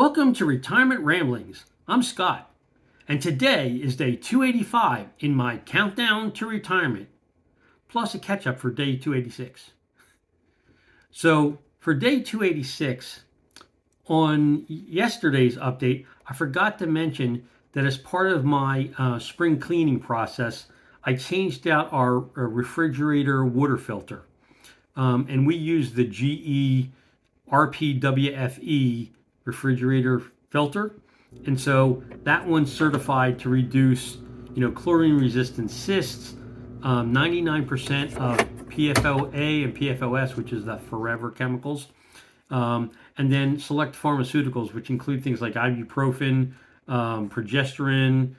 Welcome to Retirement Ramblings. I'm Scott, and today is day 285 in my countdown to retirement, plus a catch up for day 286. So, for day 286, on yesterday's update, I forgot to mention that as part of my spring cleaning process, I changed out our refrigerator water filter. And we use the GE RPWFE refrigerator filter. And so that one's certified to reduce, chlorine resistant cysts, 99% of PFOA and PFOS, which is the forever chemicals, and then select pharmaceuticals, which include things like ibuprofen, progesterone,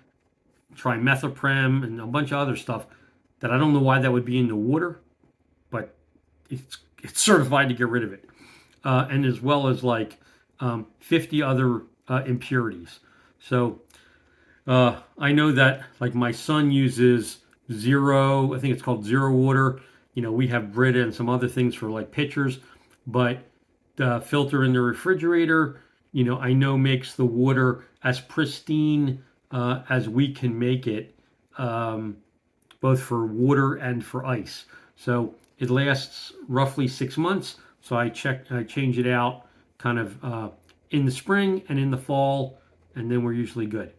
trimethoprim, and a bunch of other stuff that I don't know why that would be in the water, but it's certified to get rid of it, and as well as like 50 other impurities. So I know that like my son uses zero, I think it's called zero water. We have Brita and some other things for like pitchers, but the filter in the refrigerator, I know makes the water as pristine as we can make it, both for water and for ice. So it lasts roughly 6 months. So I change it out kind of in the spring and in the fall, and then we're usually good.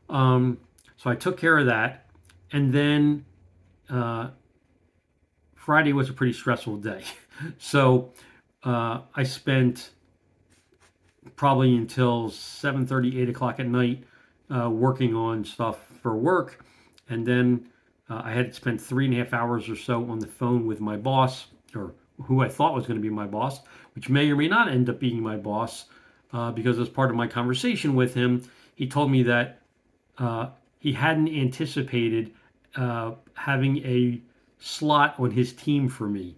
So I took care of that, and then Friday was a pretty stressful day. So I spent probably until 7:30, 8 o'clock at night working on stuff for work, and then I had spent 3.5 hours or so on the phone with my boss, or who I thought was going to be my boss, which may or may not end up being my boss, because as part of my conversation with him, he told me that he hadn't anticipated having a slot on his team for me.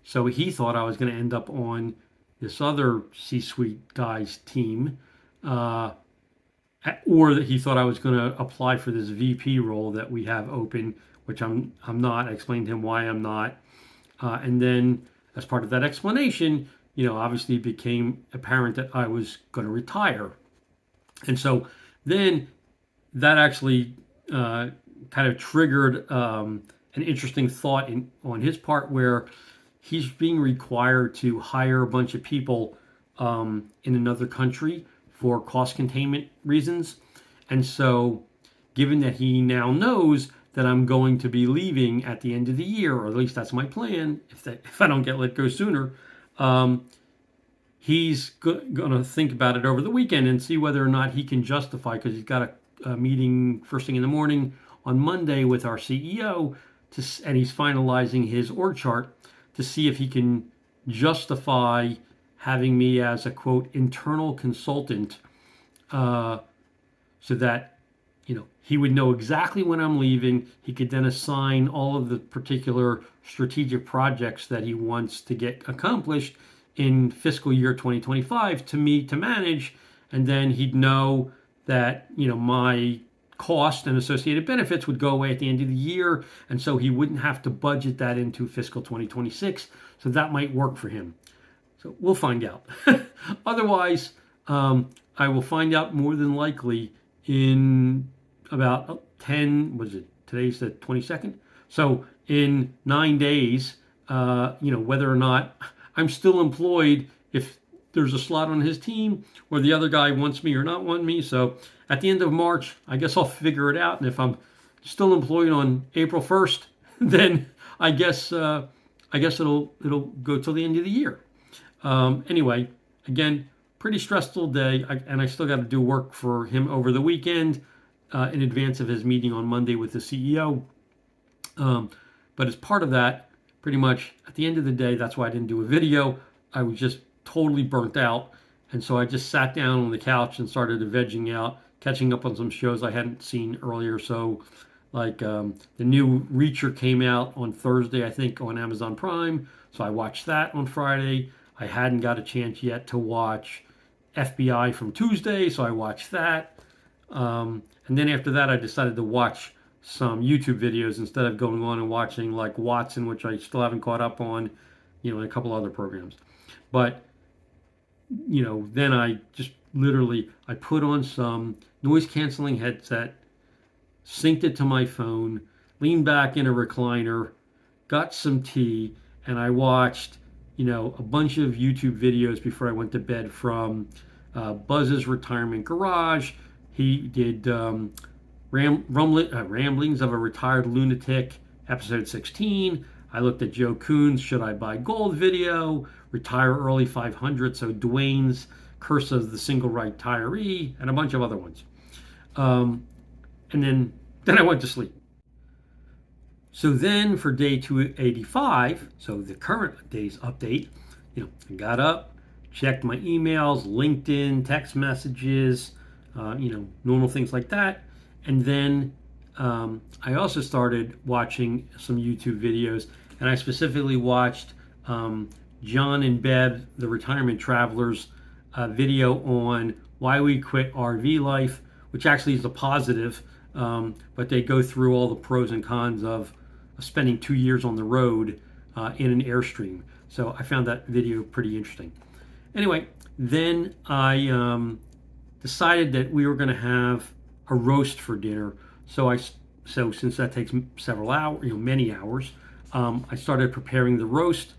So he thought I was going to end up on this other C-suite guy's team, or that he thought I was going to apply for this VP role that we have open, which I'm not. I explained to him why I'm not. And then as part of that explanation, obviously it became apparent that I was going to retire. And so then that actually kind of triggered an interesting thought on his part, where he's being required to hire a bunch of people in another country for cost containment reasons. And so given that he now knows that I'm going to be leaving at the end of the year, or at least that's my plan, if I don't get let go sooner, he's going to think about it over the weekend and see whether or not he can justify, because he's got a meeting first thing in the morning on Monday with our CEO, and he's finalizing his org chart to see if he can justify having me as a quote internal consultant, so that he would know exactly when I'm leaving. He could then assign all of the particular strategic projects that he wants to get accomplished in fiscal year 2025 to me to manage, and then he'd know that my cost and associated benefits would go away at the end of the year, and so he wouldn't have to budget that into fiscal 2026. So that might work for him. So we'll find out. Otherwise, I will find out more than likely in about 10, was it, today's the 22nd? So in 9 days, whether or not I'm still employed, if there's a slot on his team, or the other guy wants me or not want me. So at the end of March, I guess I'll figure it out. And if I'm still employed on April 1st, then I guess it'll go till the end of the year. Anyway, again, pretty stressful day, and I still got to do work for him over the weekend in advance of his meeting on Monday with the CEO. But as part of that, pretty much at the end of the day, that's why I didn't do a video. I was just totally burnt out, and so I just sat down on the couch and started vegging out, catching up on some shows I hadn't seen earlier. So like the new Reacher came out on Thursday, I think, on Amazon Prime, so I watched that on Friday. I hadn't got a chance yet to watch FBI from Tuesday, so I watched that. And then after that, I decided to watch some YouTube videos instead of going on and watching like Watson, which I still haven't caught up on, and a couple other programs. But then I just literally, I put on some noise canceling headset, synced it to my phone, leaned back in a recliner, got some tea, and I watched, a bunch of YouTube videos before I went to bed from Buzz's Retirement Garage. He did Ramblings of a Retired Lunatic, episode 16. I looked at Joe Kuhn's Should I Buy Gold video, Retire Early 500, so Dwayne's Curse of the Single Retiree, and a bunch of other ones. And then I went to sleep. So then for day 285, so the current day's update, I got up, checked my emails, LinkedIn, text messages, normal things like that. And then I also started watching some YouTube videos, and I specifically watched John and Bev, the Retirement Travelers, video on why we quit RV life, which actually is a positive, but they go through all the pros and cons of spending 2 years on the road in an Airstream. So I found that video pretty interesting. Anyway, then I decided that we were going to have a roast for dinner. So since that takes several hours, many hours, I started preparing the roast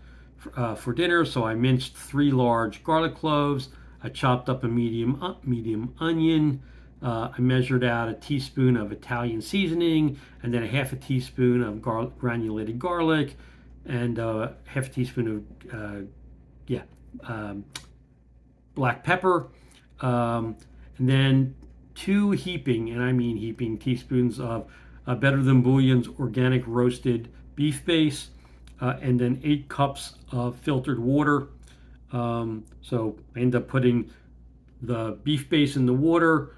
for dinner. So I minced 3 large garlic cloves. I chopped up a medium onion. I measured out a teaspoon of Italian seasoning, and then a half a teaspoon of granulated garlic, and half a teaspoon of black pepper, and then 2 heaping, and I mean heaping, teaspoons of Better Than Bullion's organic roasted beef base, and then 8 cups of filtered water. So I end up putting the beef base in the water.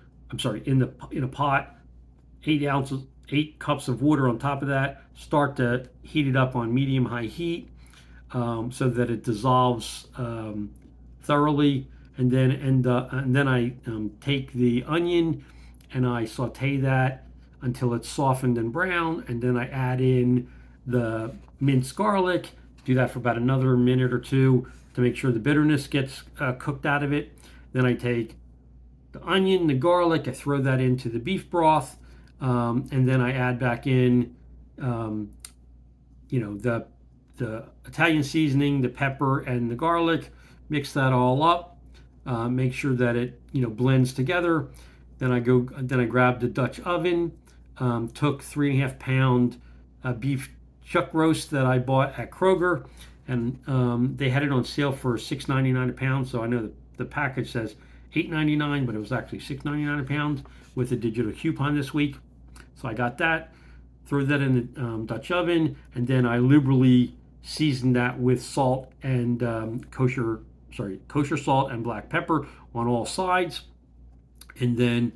In a pot, 8 cups of water on top of that. Start to heat it up on medium-high heat so that it dissolves thoroughly, and then I take the onion and I saute that until it's softened and brown, and then I add in the minced garlic. Do that for about another minute or two to make sure the bitterness gets cooked out of it. Then I take the onion, the garlic, I throw that into the beef broth, and then I add back in, the Italian seasoning, the pepper, and the garlic. Mix that all up. Make sure that it blends together. Then I grab the Dutch oven. Took 3.5 pound beef chuck roast that I bought at Kroger, and they had it on sale for $6.99 a pound. So I know the package says $8.99, but it was actually $6.99 a pound with a digital coupon this week. So I got that, throw that in the Dutch oven, and then I liberally seasoned that with salt and kosher salt and black pepper on all sides, and then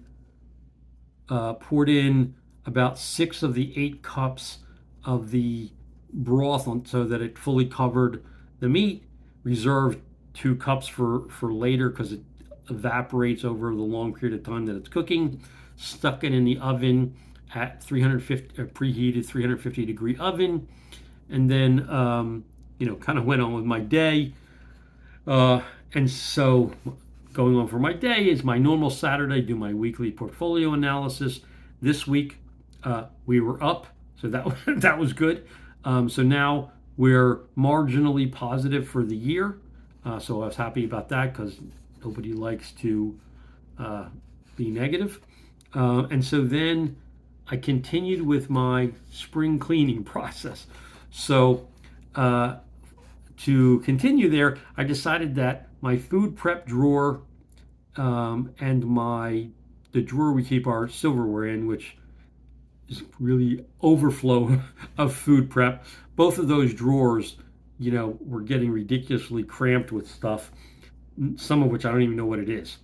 poured in about 6 of the 8 cups of the broth so that it fully covered the meat. Reserved 2 cups for later because it evaporates over the long period of time that it's cooking. Stuck it in the oven at 350 preheated 350 degree oven, and then kind of went on with my day. And so going on for my day is my normal Saturday, do my weekly portfolio analysis. This week we were up, so that was good. So now we're marginally positive for the year. So I was happy about that because nobody likes to be negative. And so then I continued with my spring cleaning process. So to continue there, I decided that my food prep drawer and the drawer we keep our silverware in, which is really overflow of food prep, both of those drawers, were getting ridiculously cramped with stuff, some of which I don't even know what it is.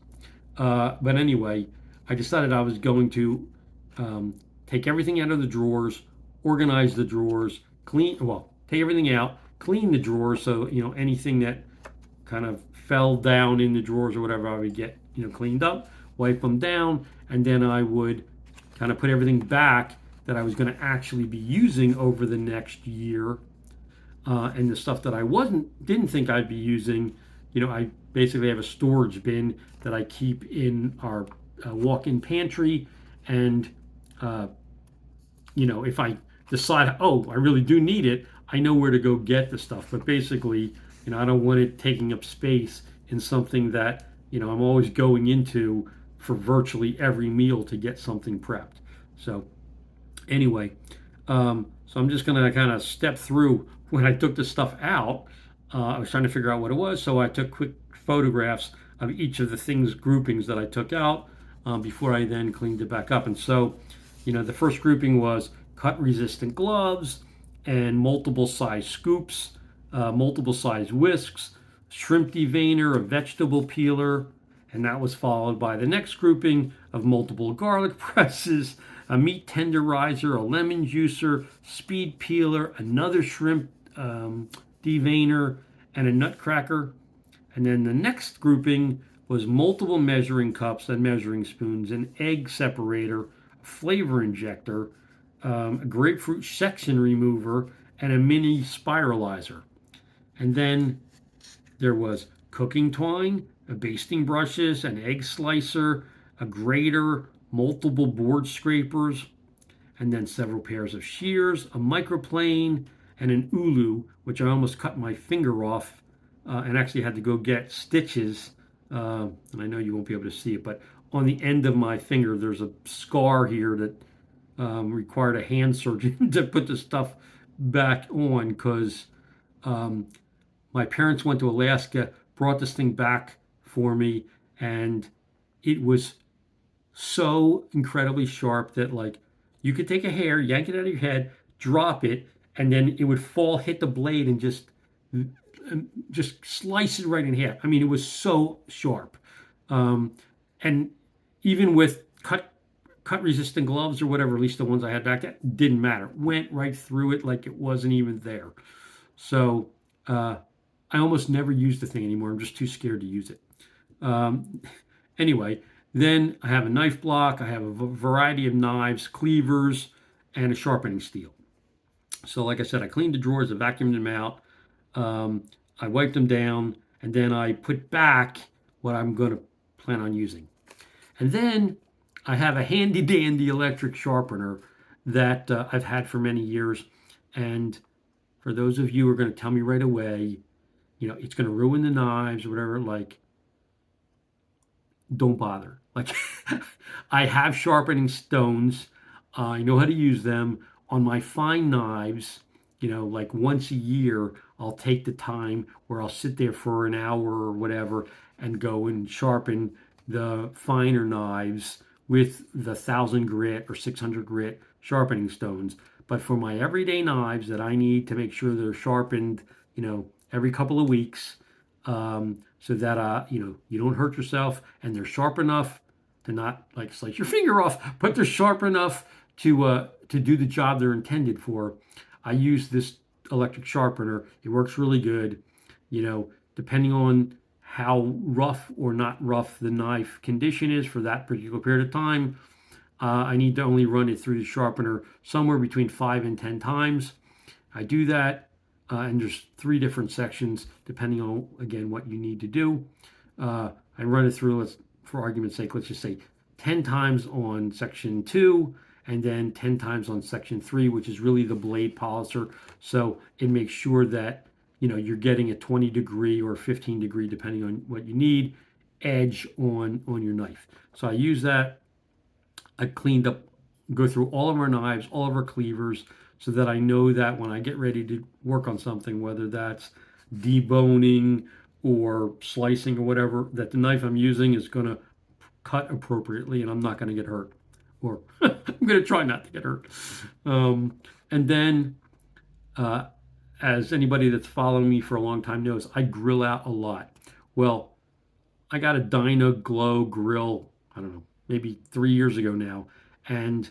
But anyway, I decided I was going to take everything out of the drawers, organize the drawers, take everything out, clean the drawers, so anything that kind of fell down in the drawers or whatever, I would get cleaned up, wipe them down, and then I would kind of put everything back that I was going to actually be using over the next year, and the stuff that I didn't think I'd be using, I basically I have a storage bin that I keep in our walk-in pantry, and uh, if I decide, oh, I really do need it, I know where to go get the stuff. But basically, I don't want it taking up space in something that, I'm always going into for virtually every meal to get something prepped. So anyway, so I'm just going to kind of step through when I took the stuff out. I was trying to figure out what it was, so I took quick photographs of each of the things groupings that I took out before I then cleaned it back up. And so, the first grouping was cut resistant gloves and multiple size scoops, multiple size whisks, shrimp deveiner, a vegetable peeler, and that was followed by the next grouping of multiple garlic presses, a meat tenderizer, a lemon juicer, speed peeler, another shrimp deveiner, and a nutcracker. And then the next grouping was multiple measuring cups and measuring spoons, an egg separator, a flavor injector, a grapefruit section remover, and a mini spiralizer. And then there was cooking twine, a basting brushes, an egg slicer, a grater, multiple board scrapers, and then several pairs of shears, a microplane, and an ulu, which I almost cut my finger off and actually had to go get stitches. And I know you won't be able to see it, but on the end of my finger, there's a scar here that required a hand surgeon to put the stuff back on because um, my parents went to Alaska, brought this thing back for me, and it was so incredibly sharp that like you could take a hair, yank it out of your head, drop it, and then it would fall, hit the blade, and just slice it right in half. I mean, it was so sharp, and even with cut resistant gloves or whatever, at least the ones I had back then, didn't matter. Went right through it like it wasn't even there. So I almost never use the thing anymore. I'm just too scared to use it. Um, anyway, then I have a knife block. I have a variety of knives, cleavers, and a sharpening steel. So, like I said, I cleaned the drawers, I vacuumed them out, um, I wiped them down, and then I put back what I'm going to plan on using. And then I have a handy dandy electric sharpener that I've had for many years. And for those of you who are going to tell me right away, it's going to ruin the knives or whatever, like, don't bother. Like, I have sharpening stones. I know how to use them on my fine knives. Like once a year, I'll take the time where I'll sit there for an hour or whatever and go and sharpen the finer knives with the 1,000 grit or 600 grit sharpening stones. But for my everyday knives that I need to make sure they're sharpened, every couple of weeks, so that you don't hurt yourself and they're sharp enough to not like slice your finger off, but they're sharp enough to do the job they're intended for. I use this electric sharpener. It works really good. Depending on how rough or not rough the knife condition is for that particular period of time, I need to only run it through the sharpener somewhere between 5 and 10 times. I do that, and there's 3 different sections depending on, again, what you need to do. I run it through, for argument's sake, let's just say 10 times on section 2 and then 10 times on section 3, which is really the blade polisher. So it makes sure that you're getting a 20-degree or 15-degree, depending on what you need, edge on your knife. So I use that. I cleaned up, go through all of our knives, all of our cleavers, so that I know that when I get ready to work on something, whether that's deboning or slicing or whatever, that the knife I'm using is going to cut appropriately and I'm not going to get hurt. Or I'm going to try not to get hurt. And then, uh, as anybody that's following me for a long time knows, I grill out a lot. Well, I got a Dyna-Glo grill, I don't know, maybe 3 years ago now. And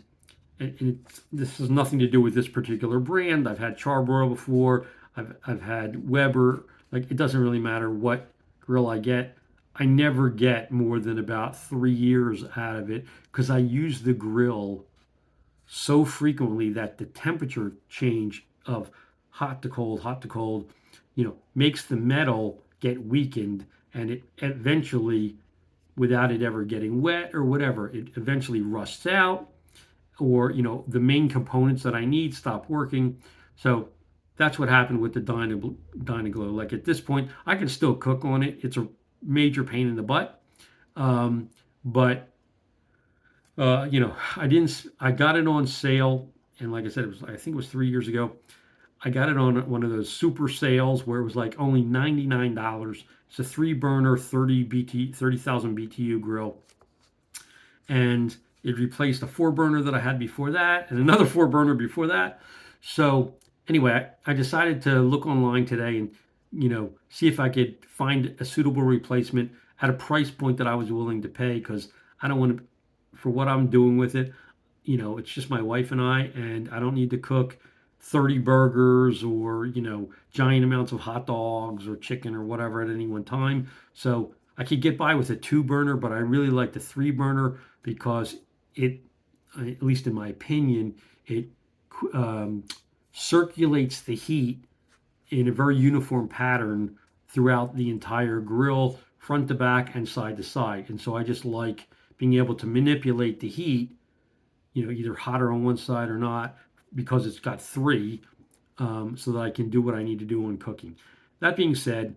this has nothing to do with this particular brand. I've had Charbroil before. I've had Weber. Like, it doesn't really matter what grill I get. I never get more than about 3 years out of it because I use the grill so frequently that the temperature change of hot to cold, makes the metal get weakened and it eventually, without it ever getting wet or whatever, it eventually rusts out, or the main components that I need stop working. So that's what happened with the Dynaglow. Like at this point, I can still cook on it. It's a major pain in the butt, but I didn't. I got it on sale, and like I said, I think it was 3 years ago. I got it on one of those super sales where it was like only $99. It's a three burner 30,000 BTU grill, and it replaced a four burner that I had before that and another four burner before that. So anyway, I decided to look online today and see if I could find a suitable replacement at a price point that I was willing to pay, because I don't want to, for what I'm doing with it, it's just my wife and I don't need to cook 30 burgers or, giant amounts of hot dogs or chicken or whatever at any one time. So I could get by with a two burner, but I really like the three burner because it, at least in my opinion, it um, circulates the heat in a very uniform pattern throughout the entire grill, front to back and side to side. And so I just like being able to manipulate the heat, either hotter on one side or not, because it's got three, so that I can do what I need to do when cooking. That being said,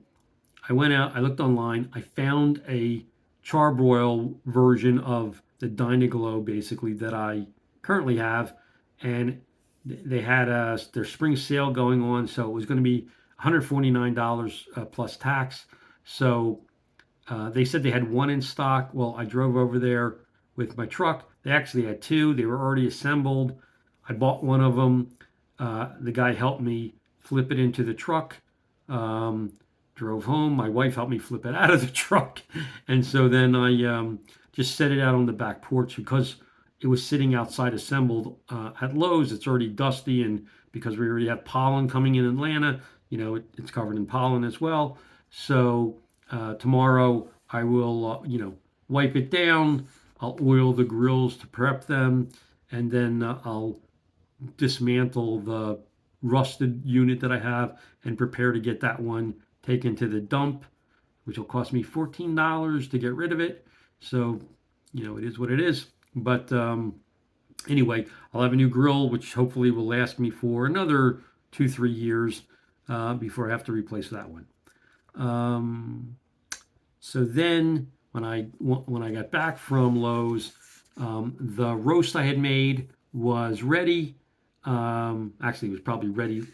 I went out, I looked online, I found a charbroil version of the Dynaglow basically that I currently have, and they had their spring sale going on, so it was going to be $149 plus tax. So they said they had one in stock. Well, I drove over there with my truck. They actually had two. They were already assembled. I bought one of them. The guy helped me flip it into the truck. Um, Drove home. My wife helped me flip it out of the truck. And so then I just set it out on the back porch because it was sitting outside assembled at Lowe's. It's already dusty. And because we already have pollen coming in Atlanta, it's covered in pollen as well. So tomorrow I will, wipe it down. I'll oil the grills to prep them, and then I'll dismantle the rusted unit that I have and prepare to get that one taken to the dump, which will cost me $14 to get rid of it. So, it is what it is. But anyway, I'll have a new grill, which hopefully will last me for another 2, 3 years before I have to replace that one. So then when I got back from Lowe's, the roast I had made was ready. Actually, it was probably ready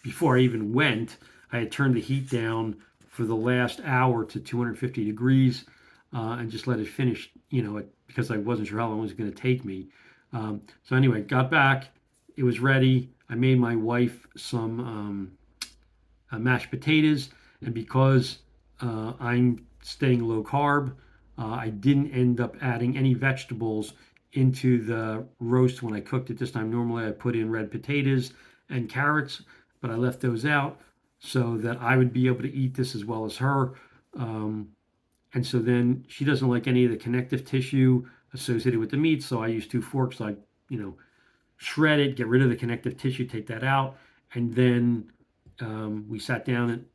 before I even went. I had turned the heat down for the last hour to 250 degrees and just let it finish, because I wasn't sure how long it was going to take me. So anyway, got back. It was ready. I made my wife some mashed potatoes, and because I'm staying low carb, I didn't end up adding any vegetables into the roast when I cooked it this time. Normally I put in red potatoes and carrots, but I left those out so that I would be able to eat this as well as her. And so then she doesn't like any of the connective tissue associated with the meat, so I use two forks. I, shred it, get rid of the connective tissue, take that out, and then we sat down and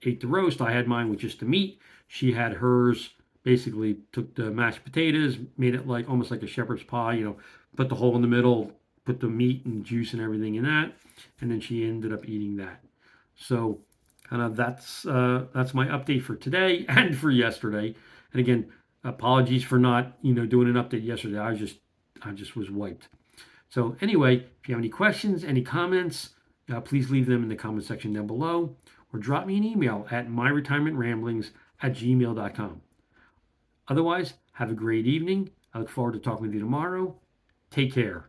ate the roast. I had mine with just the meat. She had hers. Basically, took the mashed potatoes, made it like almost like a shepherd's pie. Put the hole in the middle, put the meat and juice and everything in that, and then she ended up eating that. So, kind of that's my update for today and for yesterday. And again, apologies for not doing an update yesterday. I just was wiped. So anyway, if you have any questions, any comments, please leave them in the comment section down below, or drop me an email at myretirementramblings@gmail.com. Otherwise, have a great evening. I look forward to talking with you tomorrow. Take care.